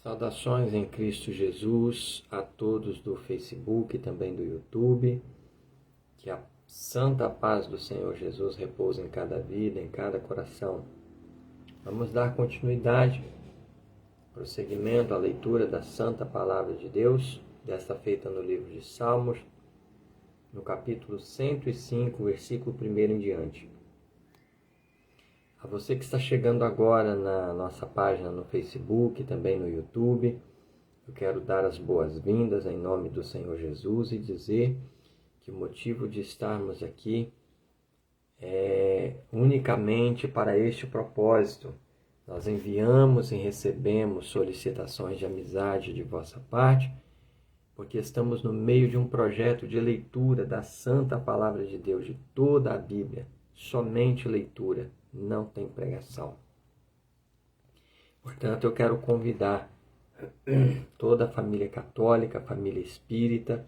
Saudações em Cristo Jesus a todos do Facebook e também do YouTube. Que a santa paz do Senhor Jesus repouse em cada vida, em cada coração. Vamos dar continuidade, prosseguimento à leitura da Santa Palavra de Deus, desta feita no livro de Salmos, no capítulo 105, versículo 1 em diante. A você que está chegando agora na nossa página no Facebook e também no YouTube, eu quero dar as boas-vindas em nome do Senhor Jesus e dizer que o motivo de estarmos aqui é unicamente para este propósito. Nós enviamos e recebemos solicitações de amizade de vossa parte, porque estamos no meio de um projeto de leitura da Santa Palavra de Deus, de toda a Bíblia, somente leitura. Não tem pregação. Portanto, eu quero convidar toda a família católica, a família espírita,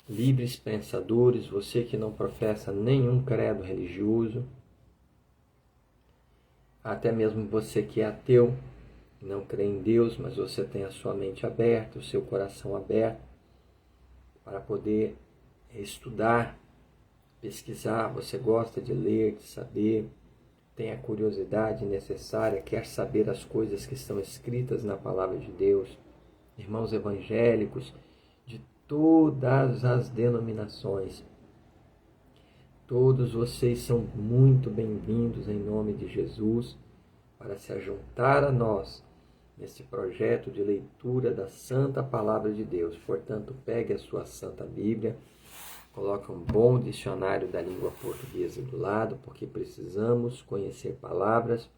livres pensadores, você que não professa nenhum credo religioso, até mesmo você que é ateu, não crê em Deus, mas você tem a sua mente aberta, o seu coração aberto, para poder estudar, pesquisar, você gosta de ler, de saber, tem a curiosidade necessária, quer saber as coisas que estão escritas na Palavra de Deus. Irmãos evangélicos de todas as denominações, todos vocês são muito bem-vindos em nome de Jesus para se juntar a nós nesse projeto de leitura da Santa Palavra de Deus. Portanto, pegue a sua Santa Bíblia, coloque um bom dicionário da língua portuguesa do lado, porque precisamos conhecer palavras.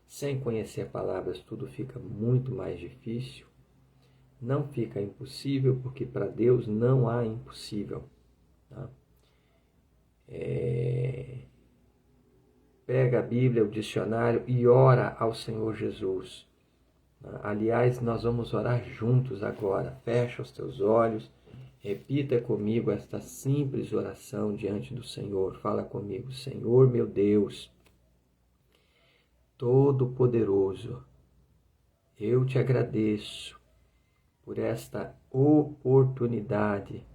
Sem conhecer palavras, tudo fica muito mais difícil. Não fica impossível, porque para Deus não há impossível. Tá? Pega a Bíblia, o dicionário e ora ao Senhor Jesus. Aliás, nós vamos orar juntos agora. Fecha os teus olhos. Repita comigo esta simples oração diante do Senhor. Fala comigo: Senhor meu Deus, Todo-Poderoso, eu te agradeço por esta oportunidade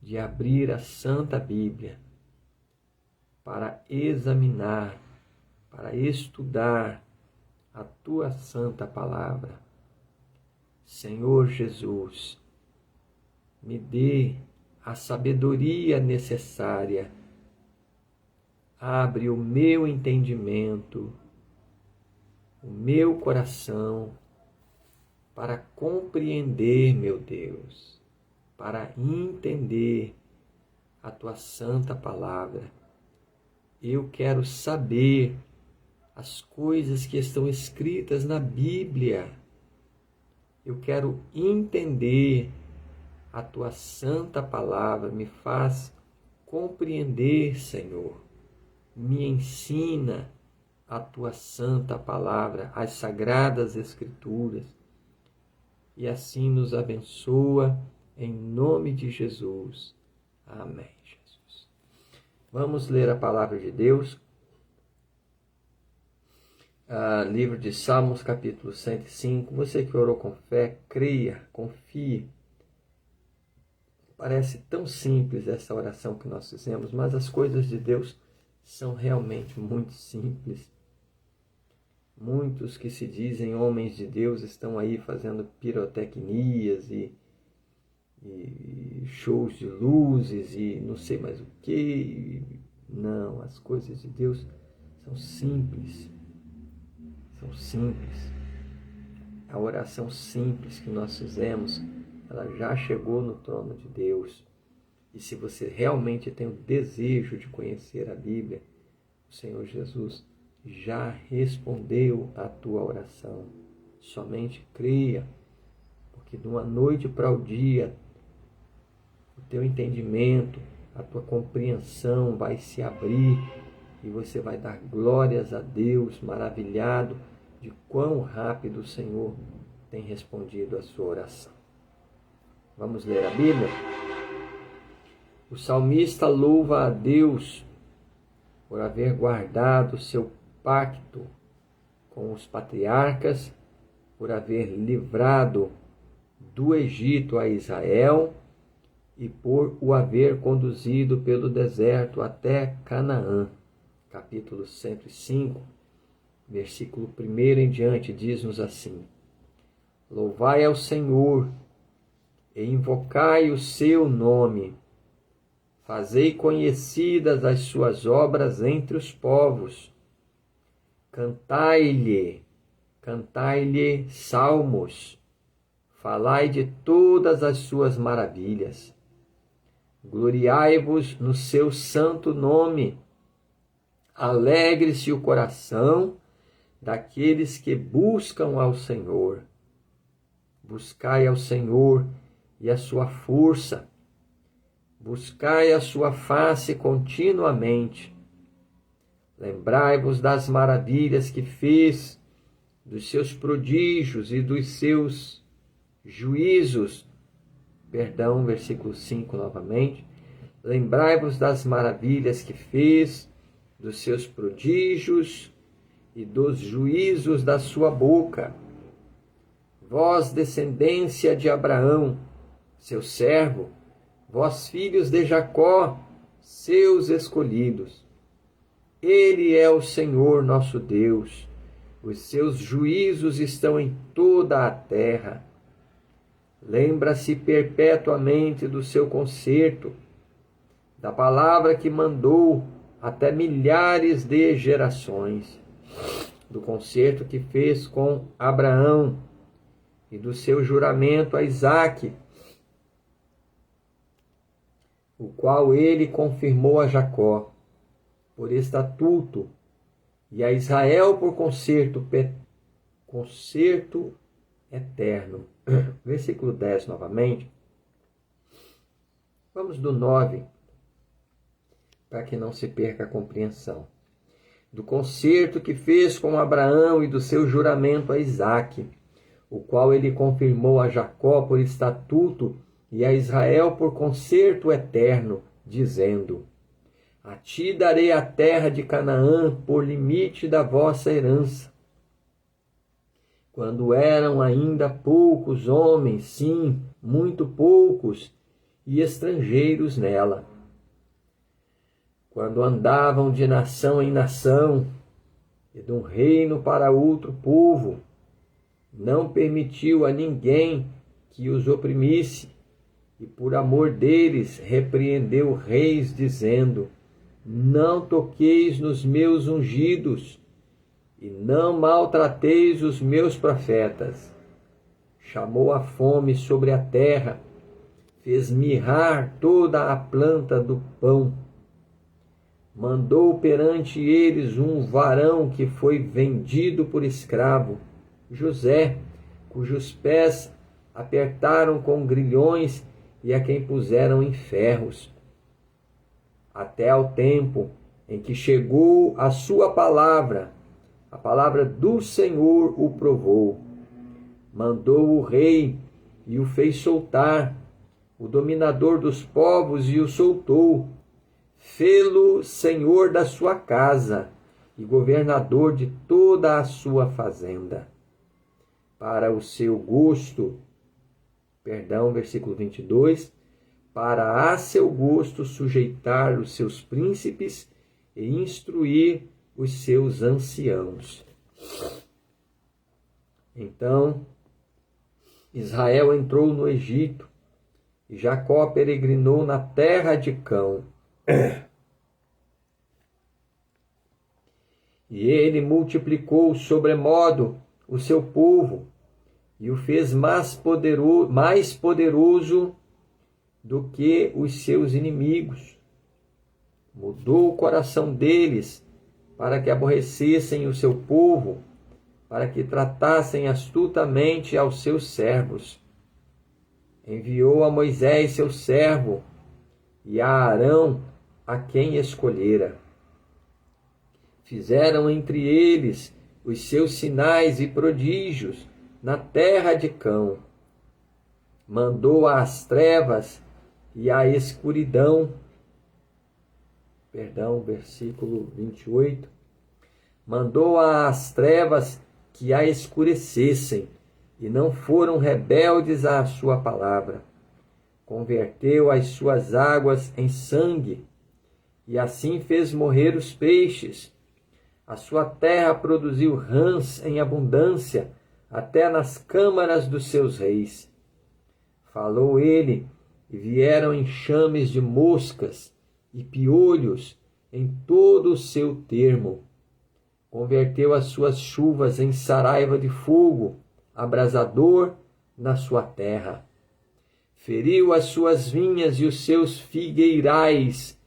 de abrir a Santa Bíblia para examinar, para estudar a tua Santa Palavra. Senhor Jesus, me dê a sabedoria necessária. Abre o meu entendimento, o meu coração, para compreender, meu Deus, para entender a tua Santa Palavra. Eu quero saber as coisas que estão escritas na Bíblia. Eu quero entender a tua Santa Palavra. Me faz compreender, Senhor. Me ensina a tua Santa Palavra, as Sagradas Escrituras. E assim nos abençoa, em nome de Jesus. Amém, Jesus. Vamos ler a Palavra de Deus. Livro de Salmos, capítulo 105. Você que orou com fé, creia, confie. Parece tão simples essa oração que nós fizemos, mas as coisas de Deus são realmente muito simples. Muitos que se dizem homens de Deus estão aí fazendo pirotecnias e shows de luzes e não sei mais o que. Não, as coisas de Deus são simples. São simples. A oração simples que nós fizemos, ela já chegou no trono de Deus. E se você realmente tem o desejo de conhecer a Bíblia, o Senhor Jesus já respondeu a tua oração. Somente creia, porque de uma noite para o dia, o teu entendimento, a tua compreensão vai se abrir e você vai dar glórias a Deus, maravilhado de quão rápido o Senhor tem respondido a sua oração. Vamos ler a Bíblia? O salmista louva a Deus por haver guardado seu pacto com os patriarcas por haver livrado do Egito a Israel e por o haver conduzido pelo deserto até Canaã. Capítulo 105, versículo 1 em diante, diz-nos assim: Louvai ao Senhor e invocai o seu nome. Fazei conhecidas as suas obras entre os povos. Cantai-lhe salmos. Falai de todas as suas maravilhas. Gloriai-vos no seu santo nome. Alegre-se o coração daqueles que buscam ao Senhor. Buscai ao Senhor e a sua força. Buscai a sua face continuamente. Lembrai-vos das maravilhas que fez, dos seus prodígios e dos seus juízos. Versículo 5 novamente. Lembrai-vos das maravilhas que fez, dos seus prodígios e dos juízos da sua boca. Vós, descendência de Abraão, seu servo, vós, filhos de Jacó, seus escolhidos. Ele é o Senhor nosso Deus. Os seus juízos estão em toda a terra. Lembra-se perpetuamente do seu concerto, da palavra que mandou até milhares de gerações, do concerto que fez com Abraão e do seu juramento a Isaque, o qual ele confirmou a Jacó por estatuto e a Israel por concerto eterno. Versículo 10 novamente. Vamos do 9, para que não se perca a compreensão. Do concerto que fez com Abraão e do seu juramento a Isaque, o qual ele confirmou a Jacó por estatuto e a Israel por concerto eterno, dizendo: A ti darei a terra de Canaã por limite da vossa herança. Quando eram ainda poucos homens, sim, muito poucos, e estrangeiros nela. Quando andavam de nação em nação, e de um reino para outro povo, não permitiu a ninguém que os oprimisse, e por amor deles repreendeu reis, dizendo: Não toqueis nos meus ungidos, e não maltrateis os meus profetas. Chamou a fome sobre a terra, fez mirrar toda a planta do pão. Mandou perante eles um varão que foi vendido por escravo, José, cujos pés apertaram com grilhões e a quem puseram em ferros. Até ao tempo em que chegou a sua palavra, a palavra do Senhor o provou. Mandou o rei e o fez soltar, o dominador dos povos e o soltou. Fê-lo senhor da sua casa e governador de toda a sua fazenda. Para o seu gosto, versículo 22, para a seu gosto sujeitar os seus príncipes e instruir os seus anciãos. Então, Israel entrou no Egito e Jacó peregrinou na terra de Cão. E ele multiplicou sobremodo o seu povo e o fez mais poderoso do que os seus inimigos. Mudou o coração deles para que aborrecessem o seu povo, para que tratassem astutamente aos seus servos. Enviou a Moisés, seu servo, e a Arão, a quem escolhera. Fizeram entre eles os seus sinais e prodígios na terra de Cão. Mandou às trevas e à escuridão. Versículo 28. Mandou às trevas que a escurecessem, e não foram rebeldes à sua palavra. Converteu as suas águas em sangue, e assim fez morrer os peixes. A sua terra produziu rãs em abundância, até nas câmaras dos seus reis. Falou ele, e vieram enxames de moscas e piolhos em todo o seu termo. Converteu as suas chuvas em saraiva de fogo, abrasador na sua terra. Feriu as suas vinhas e os seus figueirais,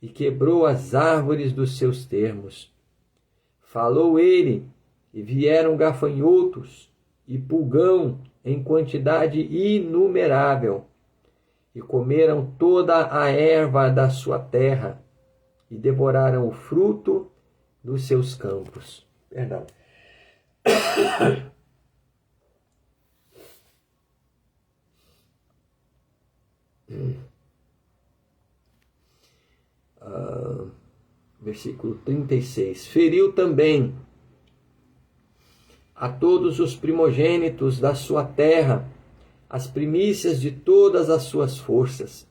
e quebrou as árvores dos seus termos. Falou ele, e vieram gafanhotos e pulgão em quantidade inumerável, e comeram toda a erva da sua terra, e devoraram o fruto dos seus campos. Perdão. Versículo 36. Feriu também a todos os primogênitos da sua terra, as primícias de todas as suas forças.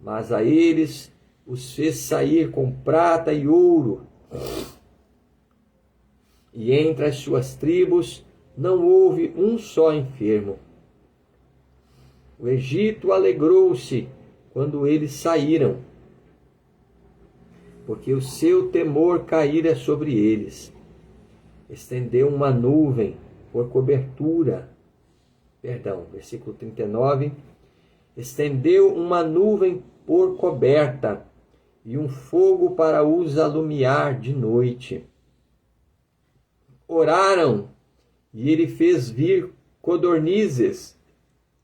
Mas a eles os fez sair com prata e ouro, e entre as suas tribos não houve um só enfermo. O Egito alegrou-se quando eles saíram, porque o seu temor caíra sobre eles. Estendeu uma nuvem por cobertura. Versículo 39. Estendeu uma nuvem por coberta, e um fogo para os alumiar de noite. Oraram, e ele fez vir codornizes,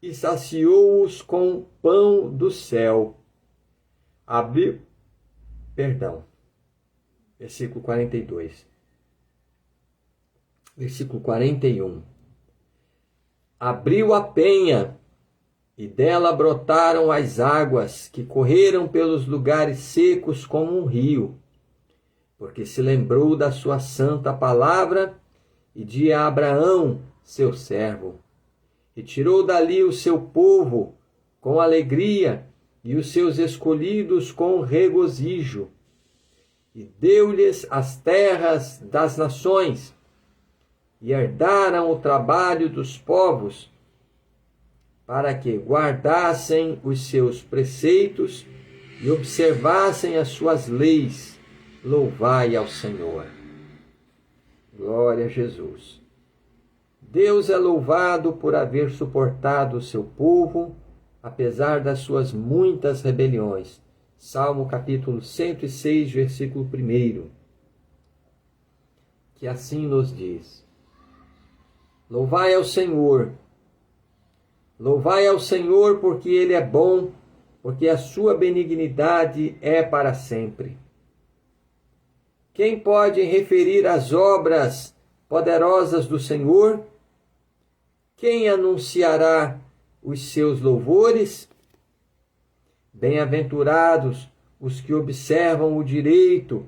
e saciou-os com pão do céu. Versículo 42. Versículo 41. Abriu a penha, e dela brotaram as águas, que correram pelos lugares secos como um rio, porque se lembrou da sua santa palavra e de Abraão, seu servo. E tirou dali o seu povo com alegria, e os seus escolhidos com regozijo. E deu-lhes as terras das nações, e herdaram o trabalho dos povos, para que guardassem os seus preceitos e observassem as suas leis. Louvai ao Senhor. Glória a Jesus. Deus é louvado por haver suportado o seu povo, apesar das suas muitas rebeliões. Salmo capítulo 106, versículo 1. Que assim nos diz: Louvai ao Senhor. Louvai ao Senhor, porque Ele é bom, porque a sua benignidade é para sempre. Quem pode referir as obras poderosas do Senhor? Quem anunciará os seus louvores? Bem-aventurados os que observam o direito,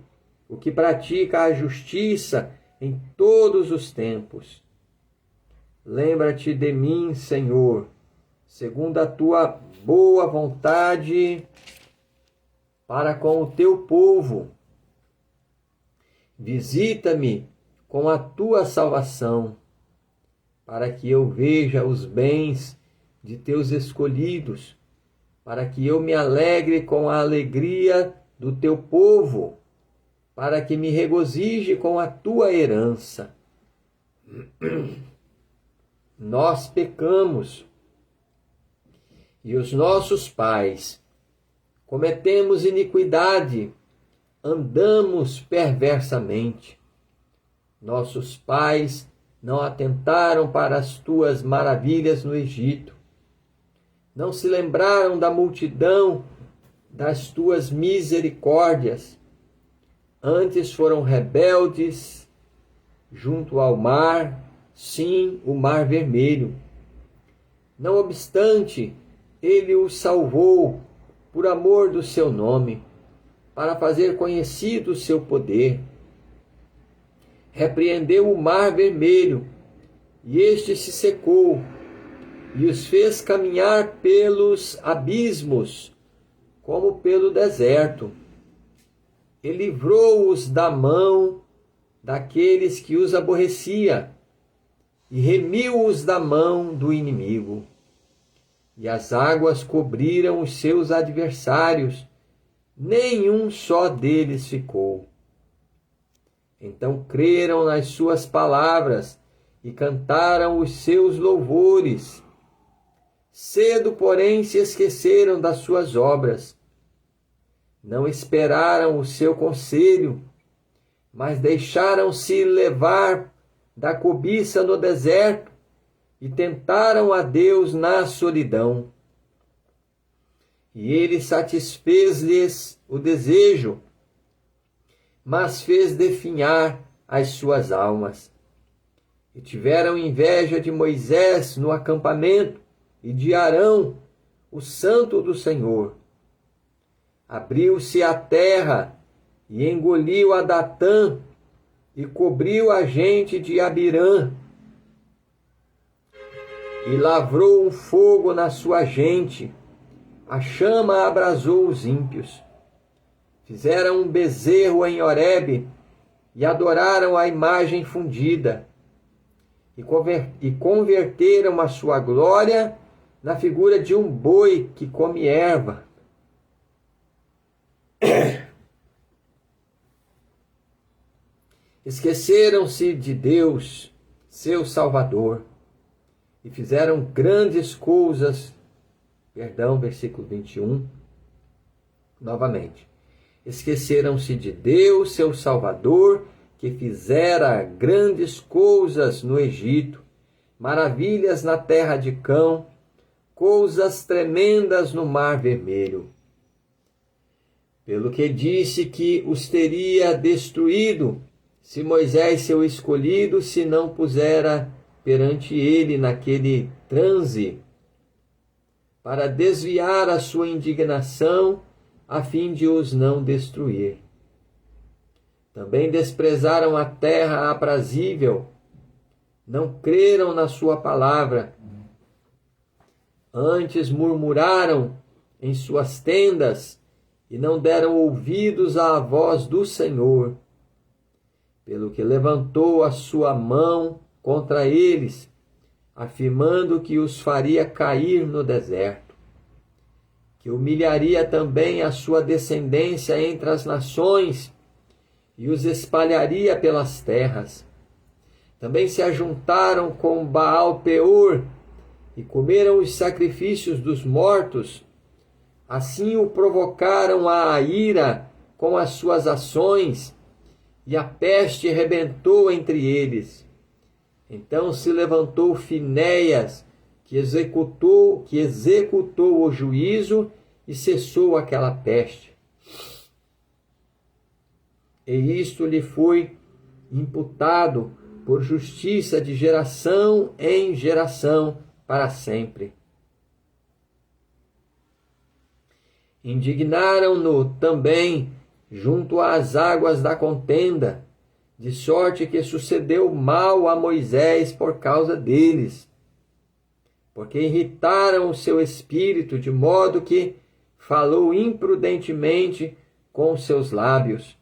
o que pratica a justiça em todos os tempos. Lembra-te de mim, Senhor, segundo a tua boa vontade para com o teu povo. Visita-me com a tua salvação, para que eu veja os bens de teus escolhidos, para que eu me alegre com a alegria do teu povo, para que me regozije com a tua herança. Nós pecamos, e os nossos pais cometemos iniquidade, andamos perversamente. Nossos pais não atentaram para as tuas maravilhas no Egito, não se lembraram da multidão das tuas misericórdias, antes foram rebeldes junto ao mar, sim, o mar vermelho. Não obstante, ele os salvou por amor do seu nome, para fazer conhecido o seu poder. Repreendeu o mar vermelho, e este se secou, e os fez caminhar pelos abismos, como pelo deserto. E livrou-os da mão daqueles que os aborrecia, e remiu-os da mão do inimigo. E as águas cobriram os seus adversários, nenhum só deles ficou. Então creram nas suas palavras e cantaram os seus louvores. Cedo, porém, se esqueceram das suas obras. Não esperaram o seu conselho, mas deixaram-se levar da cobiça no deserto e tentaram a Deus na solidão. E ele satisfez-lhes o desejo, mas fez definhar as suas almas. E tiveram inveja de Moisés no acampamento e de Arão, o santo do Senhor. Abriu-se a terra e engoliu a Datã e cobriu a gente de Abirã. E lavrou um fogo na sua gente, a chama abrasou os ímpios. Fizeram um bezerro em Horebe e adoraram a imagem fundida. E converteram a sua glória na figura de um boi que come erva. Esqueceram-se de Deus, seu Salvador, e fizeram grandes coisas. Versículo 21, novamente. Esqueceram-se de Deus, seu Salvador, que fizera grandes coisas no Egito, maravilhas na terra de Cão, coisas tremendas no Mar Vermelho. Pelo que disse que os teria destruído, se Moisés, seu escolhido, se não pusera perante ele naquele transe, para desviar a sua indignação, a fim de os não destruir. Também desprezaram a terra aprazível, não creram na sua palavra, antes murmuraram em suas tendas e não deram ouvidos à voz do Senhor, pelo que levantou a sua mão contra eles, afirmando que os faria cair no deserto, que humilharia também a sua descendência entre as nações e os espalharia pelas terras. Também se ajuntaram com Baal-peor e comeram os sacrifícios dos mortos. Assim o provocaram à ira com as suas ações, e a peste rebentou entre eles. Então se levantou Finéias, que executou o juízo e cessou aquela peste. E isto lhe foi imputado por justiça de geração em geração para sempre. Indignaram-no também junto às águas da contenda, de sorte que sucedeu mal a Moisés por causa deles, porque irritaram o seu espírito, de modo que falou imprudentemente com os seus lábios.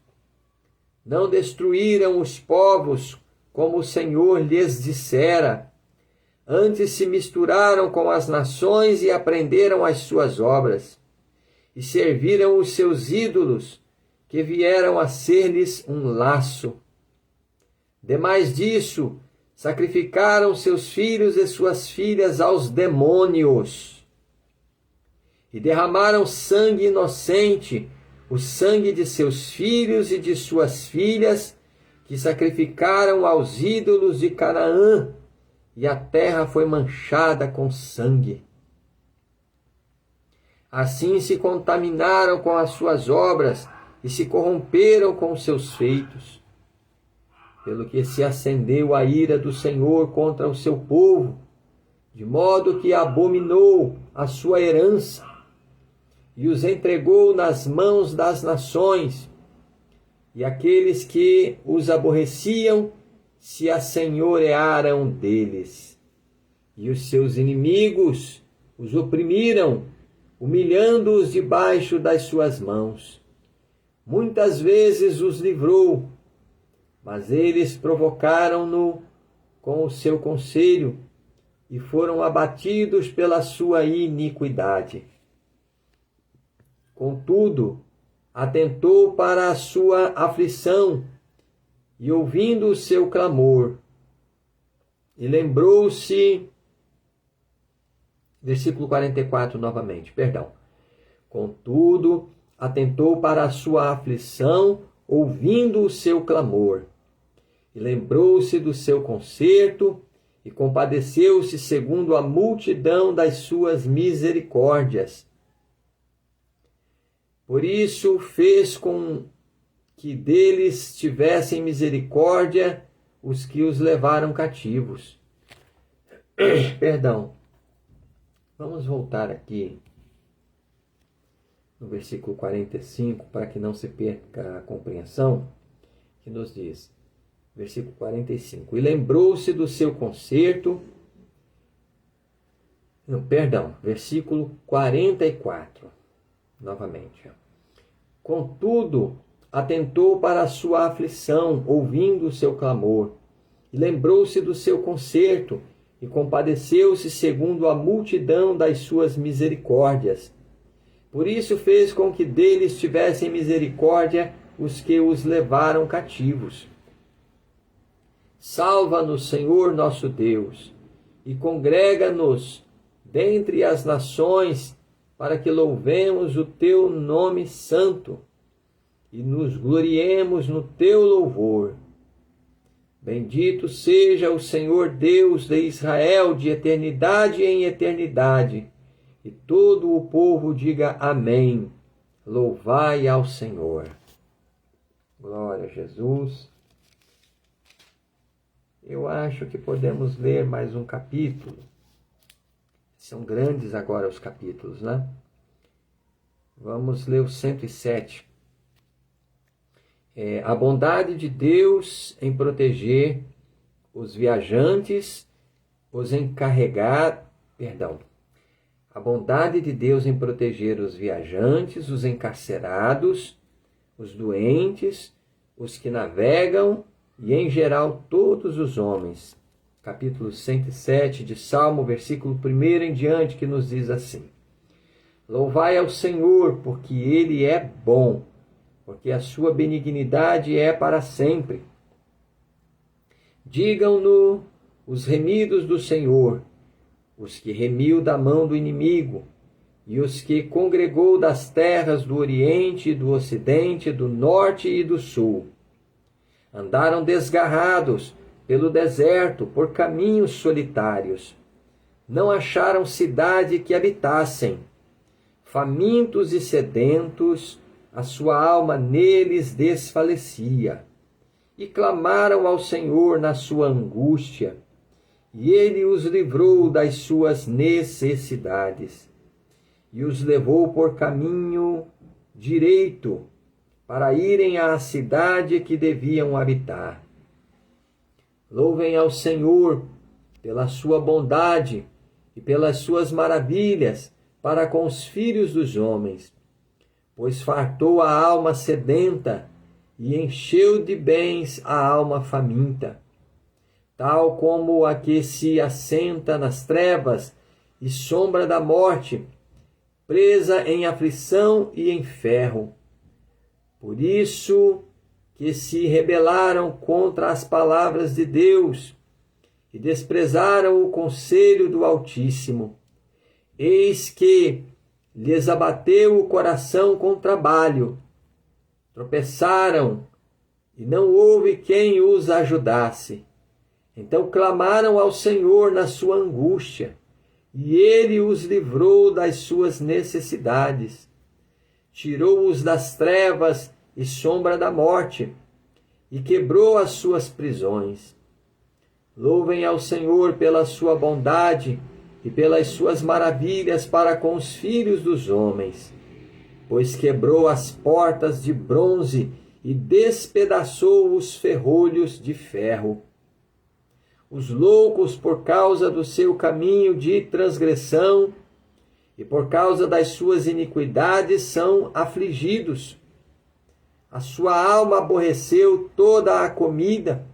Não destruíram os povos como o Senhor lhes dissera, antes se misturaram com as nações e aprenderam as suas obras, e serviram os seus ídolos, que vieram a ser-lhes um laço. Demais disso, sacrificaram seus filhos e suas filhas aos demônios, e derramaram sangue inocente, o sangue de seus filhos e de suas filhas, que sacrificaram aos ídolos de Canaã, e a terra foi manchada com sangue. Assim se contaminaram com as suas obras e se corromperam com os seus feitos, pelo que se acendeu a ira do Senhor contra o seu povo, de modo que abominou a sua herança e os entregou nas mãos das nações, e aqueles que os aborreciam se assenhorearam deles. E os seus inimigos os oprimiram, humilhando-os debaixo das suas mãos. Muitas vezes os livrou, mas eles provocaram-no com o seu conselho e foram abatidos pela sua iniquidade. Contudo, atentou para a sua aflição e, ouvindo o seu clamor, e lembrou-se, versículo 44 novamente, perdão. Contudo, atentou para a sua aflição, ouvindo o seu clamor, e lembrou-se do seu conserto, e compadeceu-se segundo a multidão das suas misericórdias. Por isso fez com que deles tivessem misericórdia os que os levaram cativos. Perdão. Vamos voltar aqui no versículo 45, para que não se perca a compreensão, que nos diz, versículo 45, e lembrou-se do seu conserto, versículo 44, novamente. Contudo, atentou para a sua aflição, ouvindo o seu clamor, e lembrou-se do seu conserto, e compadeceu-se segundo a multidão das suas misericórdias. Por isso fez com que deles tivessem misericórdia os que os levaram cativos. Salva-nos, Senhor nosso Deus, e congrega-nos dentre as nações, para que louvemos o teu nome santo e nos gloriemos no teu louvor. Bendito seja o Senhor Deus de Israel, de eternidade em eternidade. E todo o povo diga amém. Louvai ao Senhor. Glória a Jesus. Eu acho que podemos ler mais um capítulo. São grandes agora os capítulos, né? Vamos ler o 107. A bondade de Deus em proteger os viajantes, A bondade de Deus em proteger os viajantes, os encarcerados, os doentes, os que navegam e, em geral, todos os homens. Capítulo 107 de Salmo, versículo 1 em diante, que nos diz assim: Louvai ao Senhor, porque Ele é bom, porque a sua benignidade é para sempre. Digam-no os remidos do Senhor, os que remiu da mão do inimigo, e os que congregou das terras do Oriente, do Ocidente, do Norte e do Sul. Andaram desgarrados pelo deserto, por caminhos solitários. Não acharam cidade que habitassem. Famintos e sedentos, a sua alma neles desfalecia. E clamaram ao Senhor na sua angústia, e Ele os livrou das suas necessidades, e os levou por caminho direito, para irem à cidade que deviam habitar. Louvem ao Senhor pela sua bondade e pelas suas maravilhas para com os filhos dos homens, pois fartou a alma sedenta e encheu de bens a alma faminta, tal como a que se assenta nas trevas e sombra da morte, presa em aflição e em ferro. Por isso que se rebelaram contra as palavras de Deus e desprezaram o conselho do Altíssimo. Eis que lhes abateu o coração com trabalho. Tropeçaram e não houve quem os ajudasse. Então clamaram ao Senhor na sua angústia, e Ele os livrou das suas necessidades. Tirou-os das trevas e sombra da morte, e quebrou as suas prisões. Louvem ao Senhor pela sua bondade e pelas suas maravilhas para com os filhos dos homens, pois quebrou as portas de bronze e despedaçou os ferrolhos de ferro. Os loucos, por causa do seu caminho de transgressão e por causa das suas iniquidades, são afligidos. A sua alma aborreceu toda a comida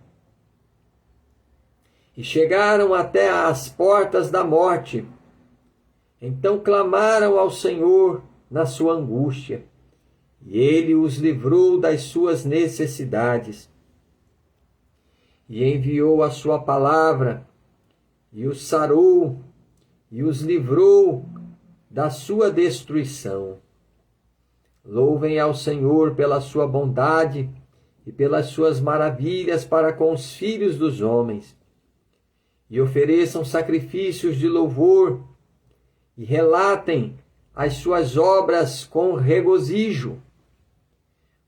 e chegaram até às portas da morte. Então clamaram ao Senhor na sua angústia, e ele os livrou das suas necessidades. E enviou a sua palavra, e os sarou, e os livrou da sua destruição. Louvem ao Senhor pela sua bondade e pelas suas maravilhas para com os filhos dos homens. E ofereçam sacrifícios de louvor, e relatem as suas obras com regozijo.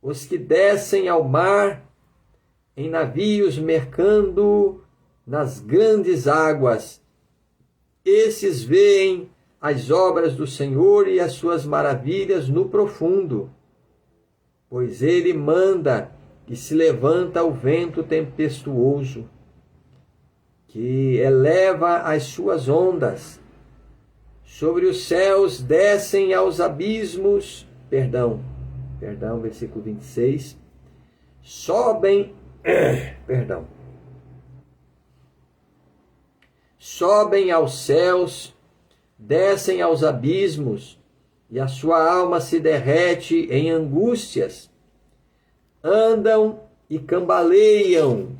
Os que descem ao mar em navios mercando nas grandes águas, esses veem as obras do Senhor e as suas maravilhas no profundo, pois ele manda e se levanta o vento tempestuoso, que eleva as suas ondas. Sobre os céus descem aos abismos, versículo 26, sobem aos céus, descem aos abismos, e a sua alma se derrete em angústias. Andam e cambaleiam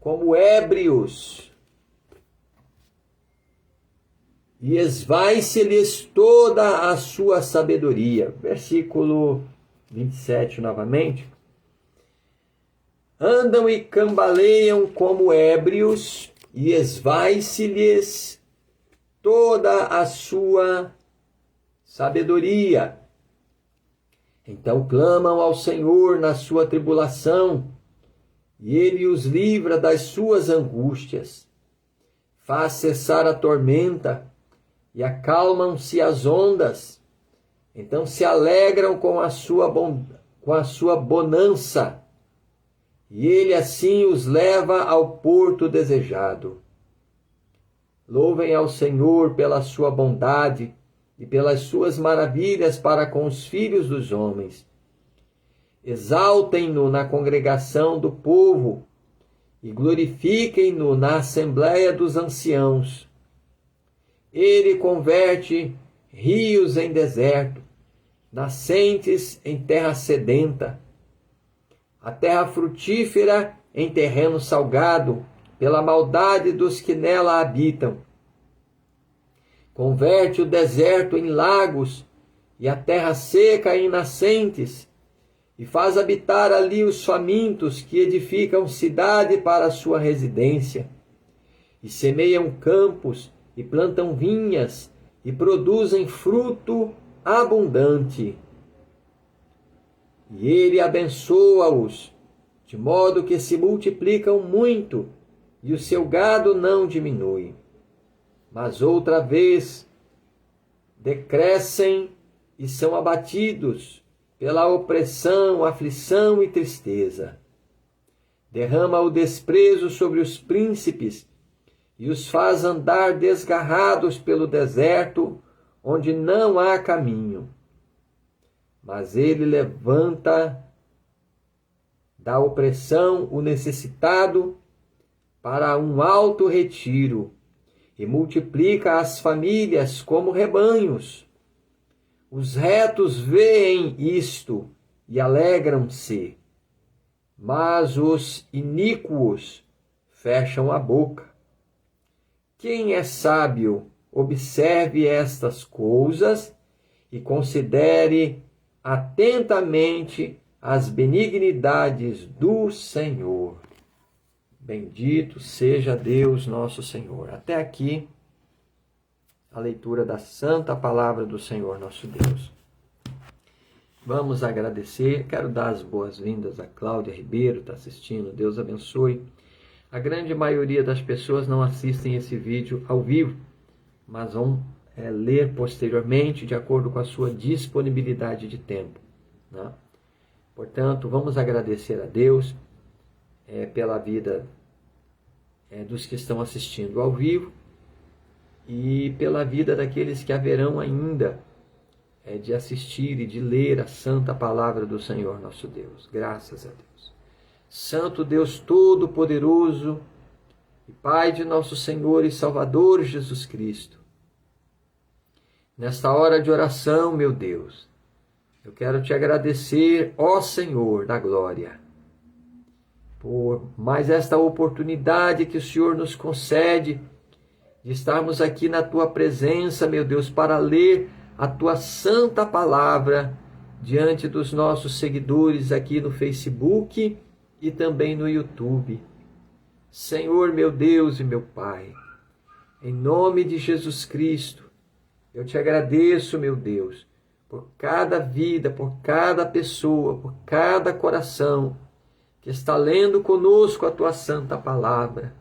como ébrios, e esvai-se-lhes toda a sua sabedoria. Versículo 27 novamente. Andam e cambaleiam como ébrios, e esvai-se-lhes toda a sua sabedoria. Então clamam ao Senhor na sua tribulação, e ele os livra das suas angústias. Faz cessar a tormenta, e acalmam-se as ondas. Então se alegram com a sua bonança, e ele assim os leva ao porto desejado. Louvem ao Senhor pela sua bondade e pelas suas maravilhas para com os filhos dos homens. Exaltem-no na congregação do povo e glorifiquem-no na assembleia dos anciãos. Ele converte rios em deserto, nascentes em terra sedenta, a terra frutífera em terreno salgado, pela maldade dos que nela habitam. Converte o deserto em lagos e a terra seca em nascentes, e faz habitar ali os famintos que edificam cidade para a sua residência, e semeiam campos e plantam vinhas e produzem fruto abundante. E ele abençoa-os, de modo que se multiplicam muito, e o seu gado não diminui. Mas outra vez decrescem e são abatidos pela opressão, aflição e tristeza. Derrama o desprezo sobre os príncipes e os faz andar desgarrados pelo deserto, onde não há caminho. Mas ele levanta da opressão o necessitado para um alto retiro e multiplica as famílias como rebanhos. Os retos veem isto e alegram-se, mas os iníquos fecham a boca. Quem é sábio, observe estas coisas e considere atentamente as benignidades do Senhor. Bendito seja Deus nosso Senhor. Até aqui a leitura da santa palavra do Senhor nosso Deus. Vamos agradecer. Quero dar as boas-vindas a Cláudia Ribeiro, está assistindo. Deus abençoe. A grande maioria das pessoas não assistem esse vídeo ao vivo, mas vão ler posteriormente, de acordo com a sua disponibilidade de tempo, né? Portanto, vamos agradecer a Deus pela vida dos que estão assistindo ao vivo e pela vida daqueles que haverão ainda de assistir e de ler a santa palavra do Senhor nosso Deus. Graças a Deus. Santo Deus Todo-Poderoso e Pai de nosso Senhor e Salvador Jesus Cristo, nesta hora de oração, meu Deus, eu quero te agradecer, ó Senhor da glória, por mais esta oportunidade que o Senhor nos concede de estarmos aqui na tua presença, meu Deus, para ler a tua santa palavra diante dos nossos seguidores aqui no Facebook e também no YouTube. Senhor, meu Deus e meu Pai, em nome de Jesus Cristo, eu te agradeço, meu Deus, por cada vida, por cada pessoa, por cada coração que está lendo conosco a tua santa palavra.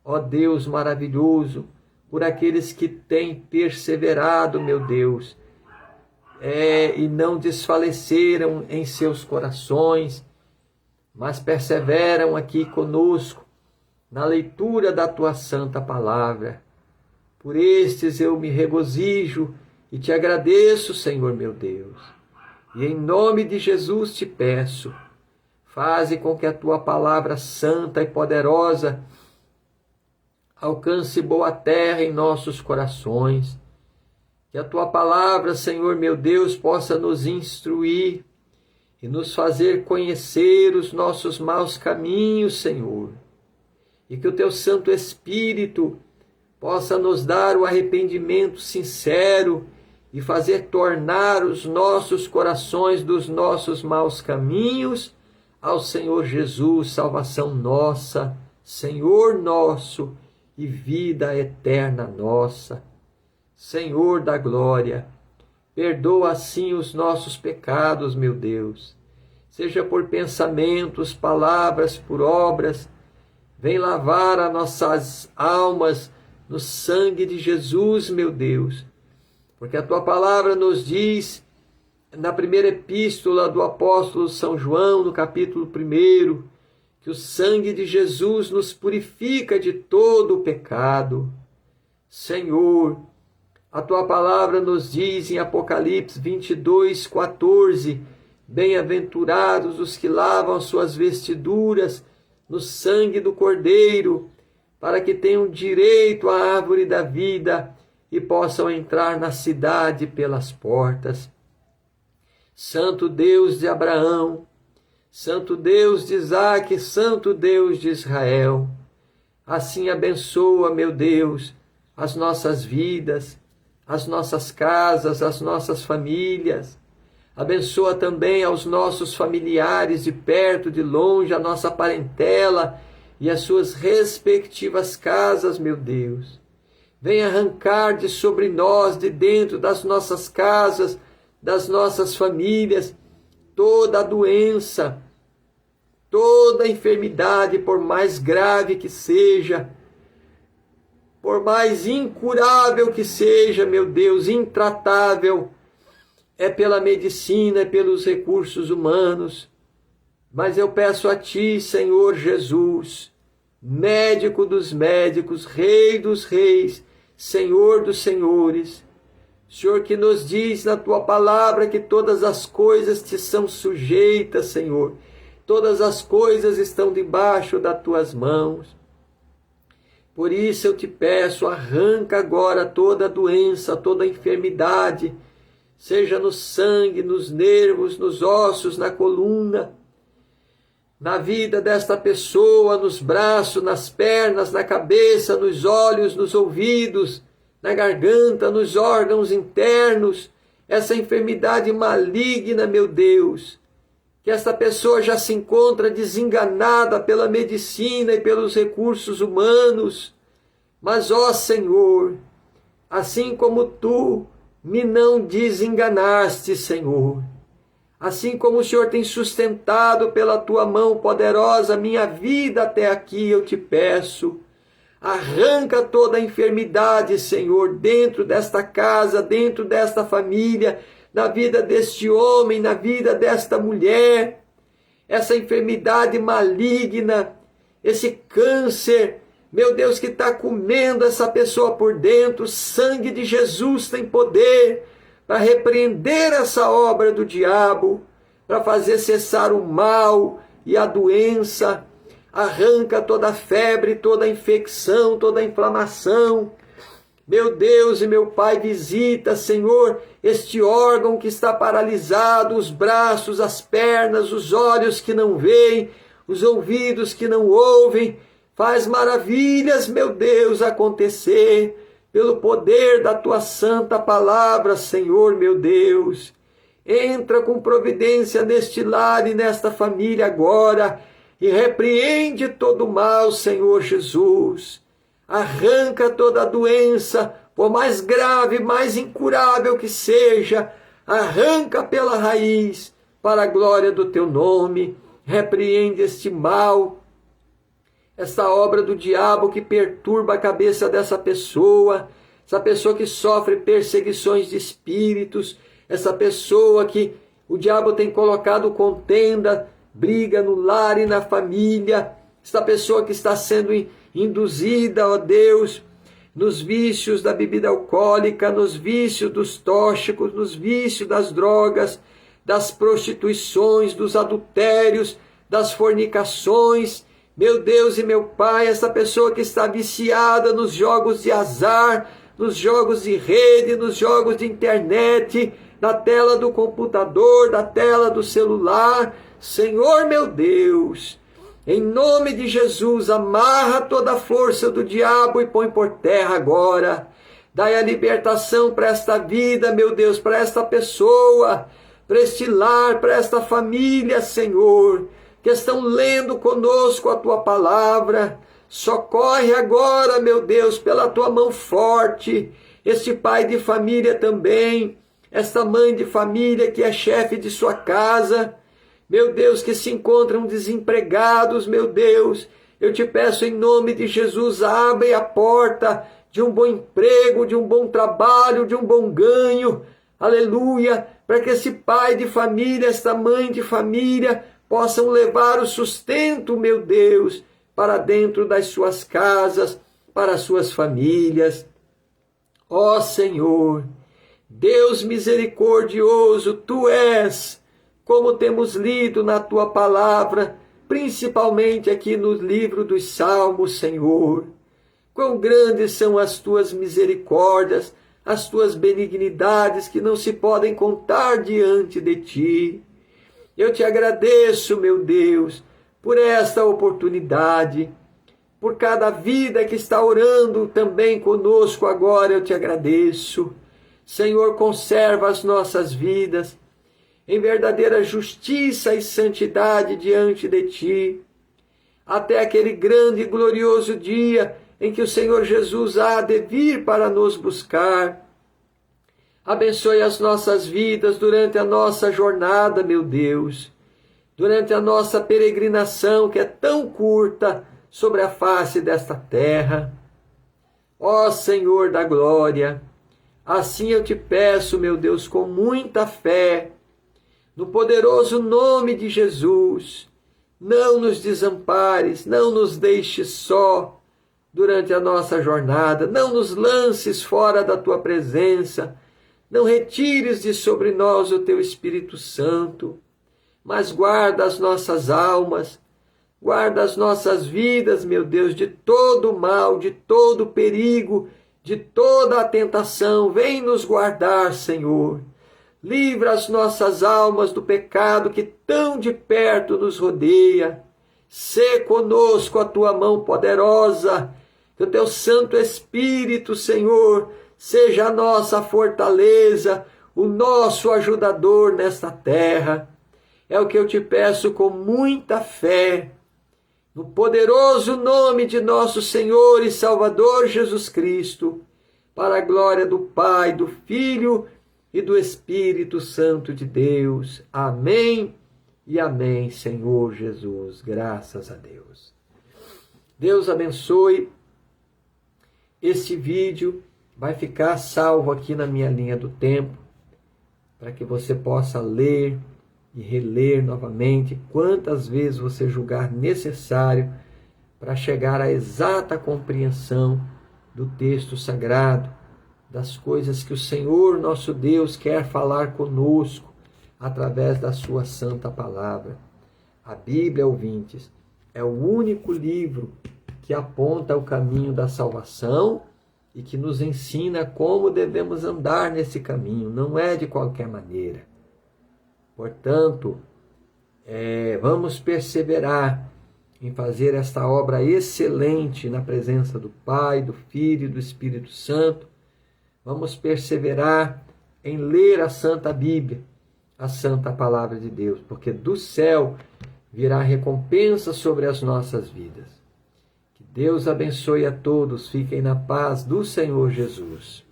Ó Deus maravilhoso, por aqueles que têm perseverado, meu Deus, e não desfaleceram em seus corações, mas perseveram aqui conosco na leitura da tua santa palavra. Por estes eu me regozijo e te agradeço, Senhor meu Deus. E em nome de Jesus te peço, faze com que a tua palavra santa e poderosa alcance boa terra em nossos corações. Que a tua palavra, Senhor meu Deus, possa nos instruir e nos fazer conhecer os nossos maus caminhos, Senhor. E que o teu Santo Espírito possa nos dar o arrependimento sincero e fazer tornar os nossos corações dos nossos maus caminhos ao Senhor Jesus, salvação nossa, Senhor nosso e vida eterna nossa. Senhor da glória, perdoa assim os nossos pecados, meu Deus, seja por pensamentos, palavras, por obras. Vem lavar as nossas almas no sangue de Jesus, meu Deus, porque a tua palavra nos diz, na primeira epístola do apóstolo São João, no capítulo 1, que o sangue de Jesus nos purifica de todo o pecado. Senhor, a tua palavra nos diz em Apocalipse 22:14, bem-aventurados os que lavam suas vestiduras no sangue do Cordeiro, para que tenham direito à árvore da vida e possam entrar na cidade pelas portas. Santo Deus de Abraão, Santo Deus de Isaque, Santo Deus de Israel, assim abençoa, meu Deus, as nossas vidas, as nossas casas, as nossas famílias. Abençoa também aos nossos familiares de perto, de longe, a nossa parentela e as suas respectivas casas, meu Deus. Vem arrancar de sobre nós, de dentro das nossas casas, das nossas famílias, toda a doença, toda a enfermidade, por mais grave que seja, por mais incurável que seja, meu Deus, intratável, é pela medicina, é pelos recursos humanos. Mas eu peço a ti, Senhor Jesus, médico dos médicos, Rei dos reis, Senhor dos senhores, Senhor que nos diz na tua palavra que todas as coisas te são sujeitas, Senhor. Todas as coisas estão debaixo das tuas mãos. Por isso eu te peço, arranca agora toda a doença, toda a enfermidade, seja no sangue, nos nervos, nos ossos, na coluna, na vida desta pessoa, nos braços, nas pernas, na cabeça, nos olhos, nos ouvidos, na garganta, nos órgãos internos, essa enfermidade maligna, meu Deus, que esta pessoa já se encontra desenganada pela medicina e pelos recursos humanos. Mas, ó Senhor, assim como tu me não desenganaste, Senhor, assim como o Senhor tem sustentado pela tua mão poderosa minha vida até aqui, eu te peço, arranca toda a enfermidade, Senhor, dentro desta casa, dentro desta família, na vida deste homem, na vida desta mulher, essa enfermidade maligna, esse câncer meu Deus, que está comendo essa pessoa por dentro. O sangue de Jesus tem poder para repreender essa obra do diabo, para fazer cessar o mal e a doença. Arranca toda a febre, toda a infecção, toda a inflamação. Meu Deus e meu Pai, visita, Senhor, este órgão que está paralisado, os braços, as pernas, os olhos que não veem, os ouvidos que não ouvem. Faz maravilhas, meu Deus, acontecer pelo poder da Tua santa palavra, Senhor, meu Deus. Entra com providência neste lar e nesta família agora e repreende todo o mal, Senhor Jesus. Arranca toda a doença, por mais grave, mais incurável que seja, arranca pela raiz, para a glória do Teu nome. Repreende este mal, essa obra do diabo que perturba a cabeça dessa pessoa, essa pessoa que sofre perseguições de espíritos, essa pessoa que o diabo tem colocado contenda, briga no lar e na família, essa pessoa que está sendo induzida, ó Deus, nos vícios da bebida alcoólica, nos vícios dos tóxicos, nos vícios das drogas, das prostituições, dos adultérios, das fornicações. Meu Deus e meu Pai, essa pessoa que está viciada nos jogos de azar, nos jogos de rede, nos jogos de internet, na tela do computador, da tela do celular. Senhor meu Deus, em nome de Jesus, amarra toda a força do diabo e põe por terra agora. Dai a libertação para esta vida, meu Deus, para esta pessoa, para este lar, para esta família, Senhor, que estão lendo conosco a Tua palavra. Socorre agora, meu Deus, pela Tua mão forte, este pai de família também, esta mãe de família que é chefe de sua casa, meu Deus, que se encontram desempregados, meu Deus, eu te peço em nome de Jesus, abre a porta de um bom emprego, de um bom trabalho, de um bom ganho, aleluia, para que esse pai de família, esta mãe de família, possam levar o sustento, meu Deus, para dentro das suas casas, para as suas famílias. Ó Senhor, Deus misericordioso, Tu és, como temos lido na Tua palavra, principalmente aqui no livro dos Salmos, Senhor. Quão grandes são as Tuas misericórdias, as Tuas benignidades que não se podem contar diante de Ti. Eu Te agradeço, meu Deus, por esta oportunidade, por cada vida que está orando também conosco agora, eu Te agradeço. Senhor, conserva as nossas vidas em verdadeira justiça e santidade diante de Ti, até aquele grande e glorioso dia em que o Senhor Jesus há de vir para nos buscar. Abençoe as nossas vidas durante a nossa jornada, meu Deus, durante a nossa peregrinação que é tão curta sobre a face desta terra. Ó Senhor da glória, assim eu Te peço, meu Deus, com muita fé, no poderoso nome de Jesus, não nos desampares, não nos deixes só durante a nossa jornada, não nos lances fora da Tua presença, não retires de sobre nós o Teu Espírito Santo, mas guarda as nossas almas, guarda as nossas vidas, meu Deus, de todo mal, de todo perigo, de toda a tentação. Vem nos guardar, Senhor. Livra as nossas almas do pecado que tão de perto nos rodeia. Sê conosco a Tua mão poderosa, que o Teu Santo Espírito, Senhor, seja a nossa fortaleza, o nosso ajudador nesta terra. É o que eu Te peço com muita fé, no poderoso nome de nosso Senhor e Salvador Jesus Cristo, para a glória do Pai, do Filho e do Espírito Santo de Deus. Amém e amém, Senhor Jesus. Graças a Deus. Deus abençoe. Este vídeo vai ficar salvo aqui na minha linha do tempo, para que você possa ler e reler novamente quantas vezes você julgar necessário, para chegar à exata compreensão do texto sagrado, das coisas que o Senhor nosso Deus quer falar conosco através da sua santa palavra. A Bíblia, ouvintes, é o único livro que aponta o caminho da salvação e que nos ensina como devemos andar nesse caminho, não é de qualquer maneira. Portanto, vamos perseverar em fazer esta obra excelente na presença do Pai, do Filho e do Espírito Santo. Vamos perseverar em ler a Santa Bíblia, a Santa Palavra de Deus, porque do céu virá recompensa sobre as nossas vidas. Que Deus abençoe a todos, fiquem na paz do Senhor Jesus.